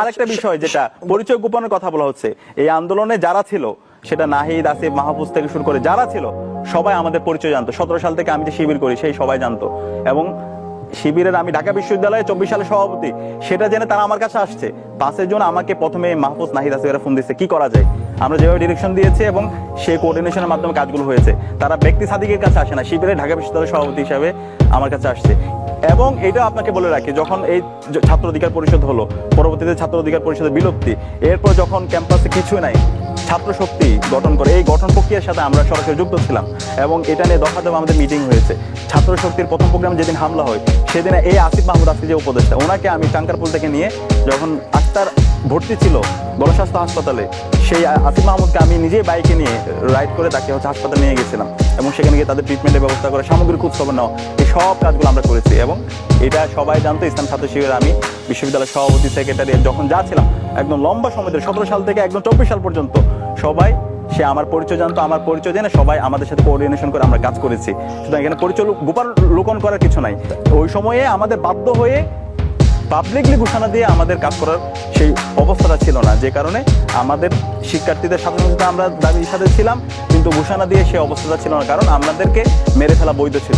আরেকটা বিষয় যেটা পরিচয় গোপনের কথা বলা হচ্ছে, এই আন্দোলনে যারা ছিল সেটা নাহিদ, আসিফ, মাহফুজ থেকে শুরু করে যারা ছিল সবাই আমাদের পরিচয় জানতো। 17 সাল থেকে আমি যে শিবির করি সেই সবাই জানতো, এবং শিবিরের আমি ঢাকা বিশ্ববিদ্যালয়ে 24 সালের সভাপতি, সেটা জেনে তারা আমার কাছে আসছে। 5 জন আমাকে প্রথমে মাহফুজ, নাহিদ, আসিফেরা ফোন দিচ্ছে কি করা যায়। আমরা যেভাবে ডিরেকশন দিয়েছি এবং সেই কোঅর্ডিনেশনের মাধ্যমে কাজগুলো হয়েছে, তারা ব্যক্তি সাদিকের কাছে আসে না, শিবিরের ঢাকা বিশ্ববিদ্যালয়ের সভাপতি হিসাবে আমার কাছে আসছে। এবং এটা আপনাকে বলে রাখি, যখন এই ছাত্র অধিকার পরিষদ হলো, পরবর্তীতে ছাত্র অধিকার পরিষদের বিলুপ্তি, এরপর যখন ক্যাম্পাসে কিছু নাই, ছাত্র শক্তি গঠন করে এই গঠন প্রক্রিয়ার সাথে আমরা সরাসরি যুক্ত ছিলাম, এবং এটা নিয়ে দফা দফা আমাদের মিটিং হয়েছে। ছাত্র শক্তির প্রথম প্রোগ্রাম যেদিন হামলা হয় সেদিন এই আসিফ মাহমুদ, আজকে যে উপদেষ্টা, ওনাকে আমি টাঙ্কারপুল থেকে নিয়ে যখন আক্তার ভর্তি ছিল গণস্বাস্থ্য হাসপাতালে, সেই আসিফ মাহমুদকে আমি নিজেই বাইকে নিয়ে রাইড করে তাকে হাসপাতালে নিয়ে গেছিলাম, এবং সেখানে গিয়ে তাদের ট্রিটমেন্টের ব্যবস্থা করে সামগ্রিক খোঁজ খবর নেওয়া, এই সব কাজগুলো আমরা করেছি। এবং এটা সবাই জানতো, ইসলাম ছাত্র শিবিরের আমি বিশ্ববিদ্যালয়ের সভাপতি, সেক্রেটারি যখন যা ছিলাম, একদম লম্বা সময় ধরে 17 সাল থেকে একদম 24 সাল পর্যন্ত সবাই সে আমার পরিচয় জানতো। আমার পরিচয় জেনে সবাই আমাদের সাথে কোঅর্ডিনেশন করে আমরা কাজ করেছি। সুতরাং এখানে পরিচয় গোপন লোকন করার কিছু নাই। ওই সময়ে আমাদের বাধ্য হয়ে পাবলিকলি ঘোষণা দিয়ে আমাদের কাজ করার সেই অবস্থাটা ছিল না, যে কারণে আমাদের শিক্ষার্থীদের সাথে সাথে আমরা দাবির সাথে ছিলাম, কিন্তু ঘোষণা দিয়ে সেই অবস্থাটা ছিল না, কারণ আমাদেরকে মেরে ফেলা বৈধ ছিল।